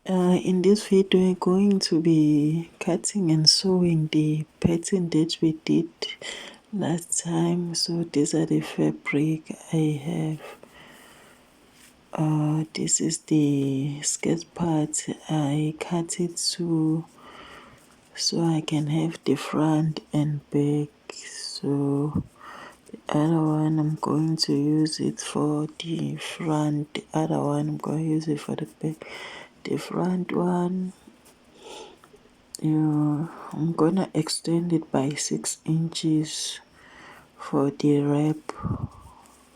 In this video, we're going to be cutting and sewing the pattern that we did last time. So these are the fabric I have. This is the skirt part. I cut it so I can have the front and back. So the other one I'm going to use it for the front. The other one I'm going to use it for the back. The front one, I'm gonna extend it by 6 inches for the wrap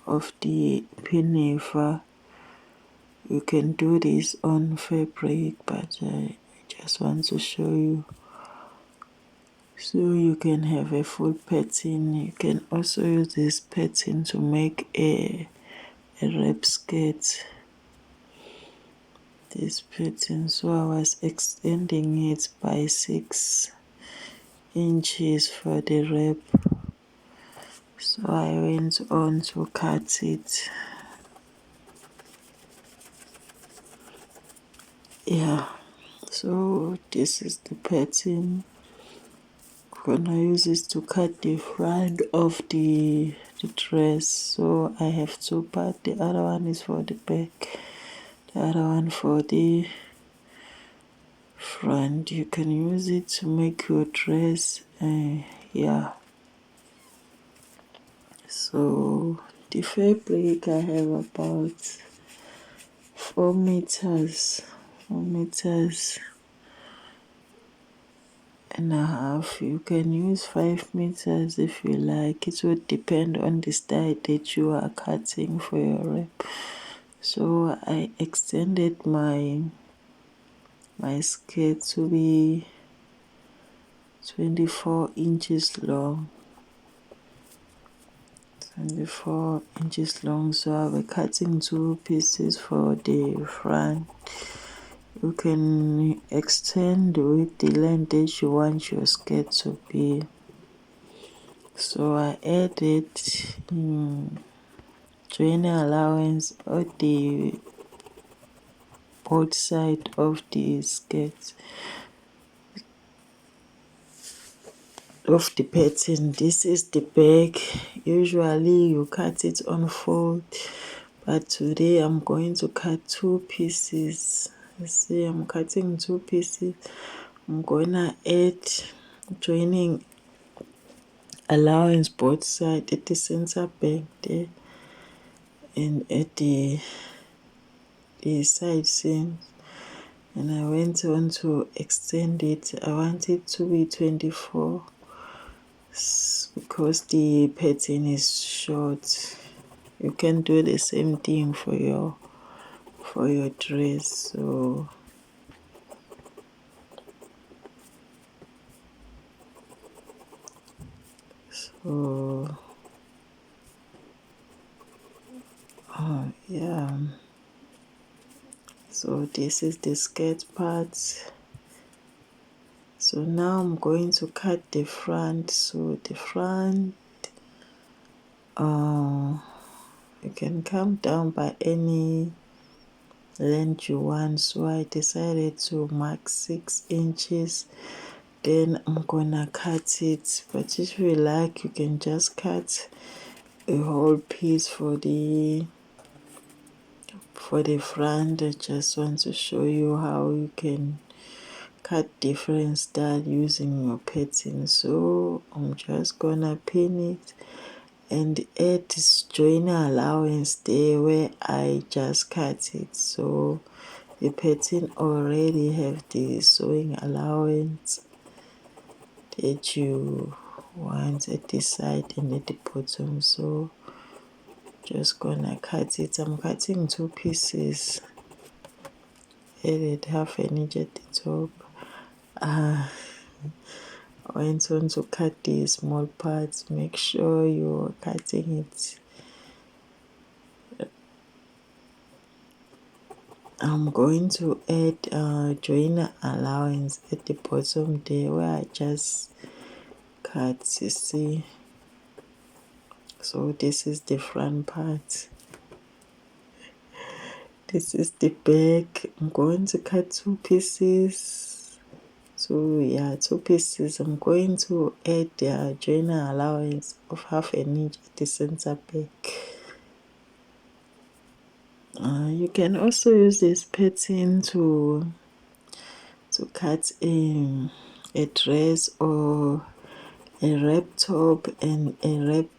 of the pinafore. You can do this on fabric, but I just want to show you so you can have a full pattern. You can also use this pattern to make a wrap skirt. This pattern, so I was extending it by 6 inches for the wrap. So I went on to cut it. Yeah, so this is the pattern. I'm gonna use this to cut the front of the dress. So I have two parts. The other one is for the back, the other one for the front. You can use it to make your dress. Yeah. So the fabric I have about 4 meters and a half. You can use 5 meters if you like. It would depend on the style that you are cutting for your wrap. So I extended my skirt to be 24 inches long. 24 inches long. So I'll be cutting 2 pieces for the front. You can extend with the length that you want your skirt to be. So I added joining allowance on the both side of the skirt of the pattern. This is the back. Usually you cut it on fold, but today I'm going to cut 2 pieces. You see, I'm cutting 2 pieces. I'm gonna add joining allowance both sides at the center back there and at the side seam, and I went on to extend it. I want it to be 24 because the pattern is short. You can do the same thing for your dress. Yeah, so this is the skirt part. So now I'm going to cut the front. So the front, you can come down by any length you want. So I decided to mark 6 inches. Then I'm gonna cut it. But if you like, you can just cut a whole piece for the front. I just want to show you how you can cut different style using your pattern. So I'm just gonna pin it and add this joining allowance there where I just cut it. So the pattern already have the sewing allowance that you want at the side and at the bottom. So just gonna cut it. I'm cutting 2 pieces. Added half an inch at the top. I went on to cut the small parts. Make sure you're cutting it. I'm going to add joiner allowance at the bottom there where I just cut, you see. So this is the front part. This is the back. I'm going to cut 2 pieces. Two pieces. I'm going to add the joiner allowance of 1/2 inch at the center back. You can also use this pattern to cut a dress or a wrap top and a wrap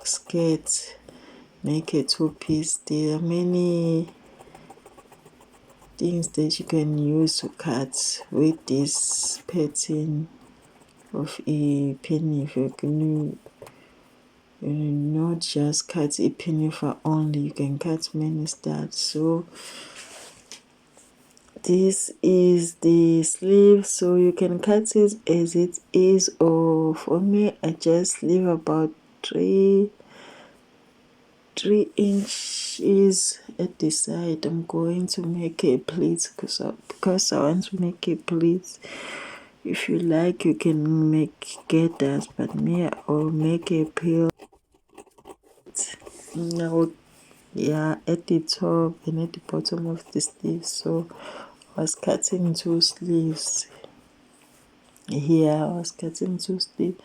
skirt. Make a 2-piece. There are many things that you can use to cut with this pattern of a penny. If you can not just cut a penny for only, you can cut many styles. So this is the sleeve, so you can cut it as it is, or for me I just leave about 3 inches at the side. I'm going to make a pleat because I want to make a pleat. If you like, you can make gathers, but me, I'll make a peel. Now, yeah, at the top and at the bottom of the sleeve. So I was cutting 2 sleeves. Here I was cutting 2 sleeves.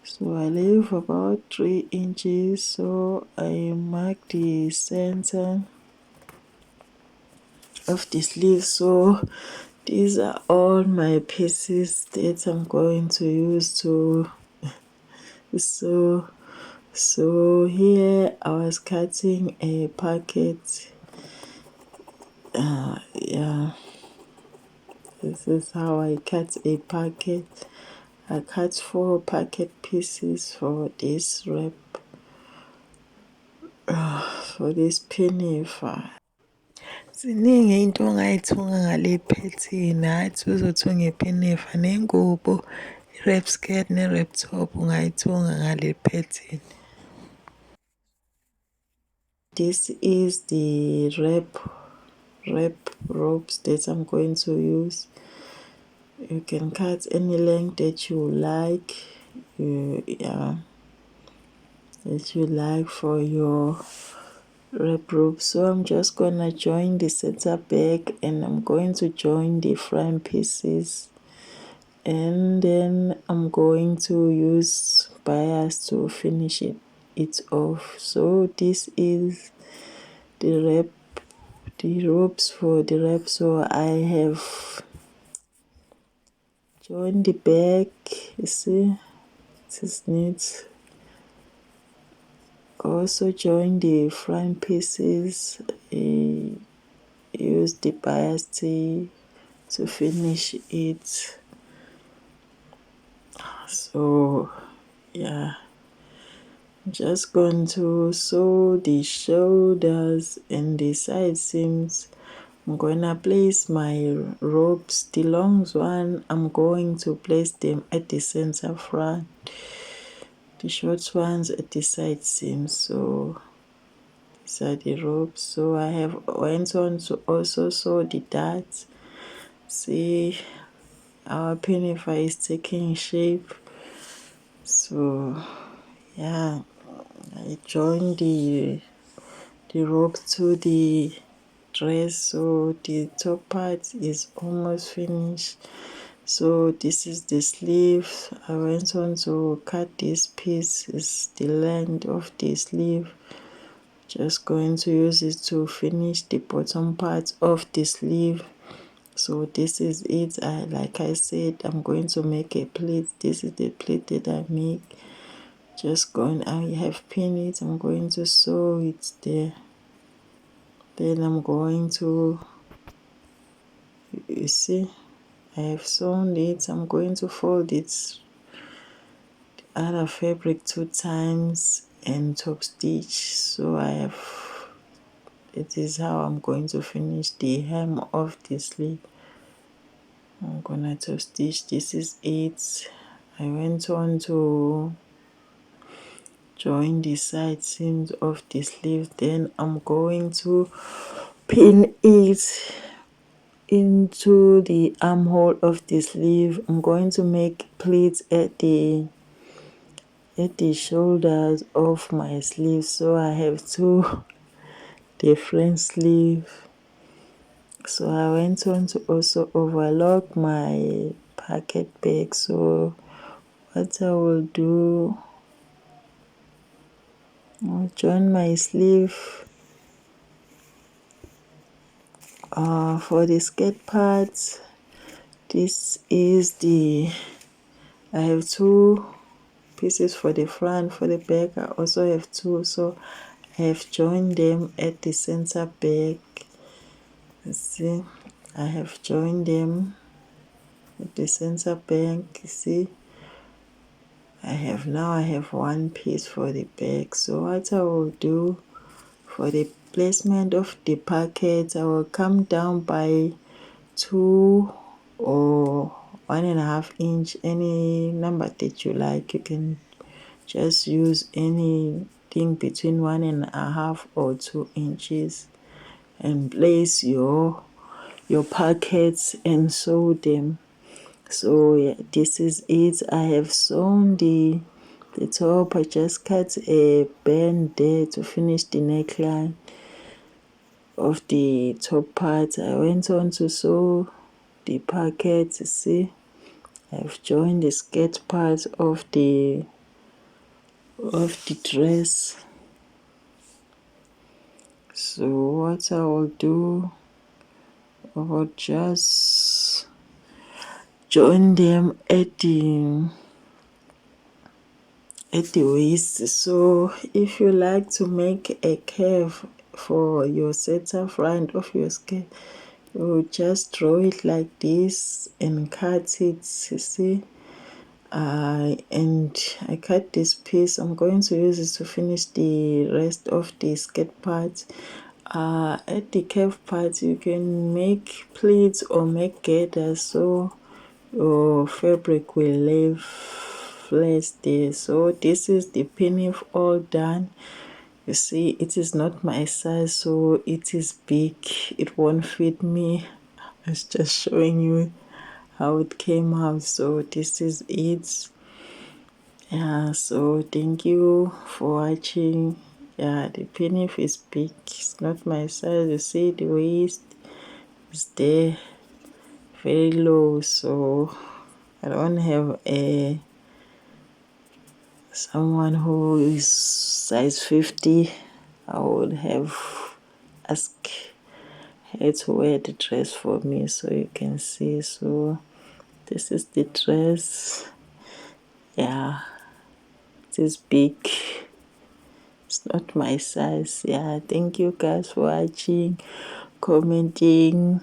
So I leave about 3 inches. So I mark the center of the sleeve. So these are all my pieces that I'm going to use to sew. So here I was cutting a packet. Yeah, this is how I cut a packet. I cut 4 packet pieces for this wrap, for this penny. Ziningi into ongayithunga ngale pattern. Hathi uzothunga ipinifa nengubo, i-wrap skirt ne-wrap top ungayithunga ngale pattern. This is the wrap ropes that I'm going to use. You can cut any length that you like. That you like for your wrap rope. So I'm just gonna join the center back and I'm going to join the front pieces, and then I'm going to use bias to finish it off. So this is the ropes for the wrap. So I have joined the back. You see, this is neat. Also join the front pieces. Use the bias to finish it. So yeah, I'm just going to sew the shoulders and the side seams. I'm gonna place my ropes, the long one I'm going to place them at the center front, the short ones at the side seams. So these are the ropes. So I went on to also sew the darts. See, our pinify is taking shape. So yeah, I joined the rope to the dress, so the top part is almost finished. So this is the sleeve. I went on to cut this piece. Is the length of the sleeve. Just going to use it to finish the bottom part of the sleeve. So this is it. Like I said, I'm going to make a pleat. This is the pleat that I make. I have pinned it. I'm going to sew it there. Then I'm going to, you see, I have sewn it. I'm going to fold it, other fabric 2 times and top stitch. So it is how I'm going to finish the hem of the sleeve. I'm gonna top stitch. This is it. I went on to join the side seams of the sleeve. Then I'm going to pin it into the armhole of the sleeve. I'm going to make pleats at the shoulders of my sleeve. So I have 2 different sleeve. So I went on to also overlock my pocket bag. So what I will do, I'll join my sleeve for the skirt part. This is I have two pieces for the front. For the back I also have two, so I have joined them at the center back. Let's see, I have joined them at the center back. See, I have one piece for the back. So what I will do for the placement of the pocket, I will come down by 2 or 1.5 inch, any number that you like. You can just use anything between 1.5 or 2 inches and place your pockets and sew them. So yeah, this is it. I have sewn the top. I just cut a band there to finish the neckline of the top part. I went on to sew the pocket. See, I've joined the skirt part of the dress. So what I will do, I will just join them at the waist. So if you like to make a curve for your center front of your skirt, you just draw it like this and cut it. You see, and I cut this piece. I'm going to use it to finish the rest of the skirt part. At the curve part, you can make pleats or make gathers, so your fabric will lay flat there. So this is the pinning all done. You see, it is not my size, so it is big. It won't fit me. I was just showing you how it came out. So this is it. Yeah, so thank you for watching. Yeah, the pinning is big. It's not my size. You see, the waist is there very low, so I don't have someone who is size 50. I would have asked her to wear the dress for me, so you can see. So this is the dress. Yeah, it is big. It's not my size. Yeah, thank you guys for watching, commenting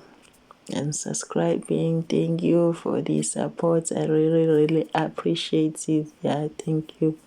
and subscribing. Thank you for the support. I really appreciate it. Yeah, thank you.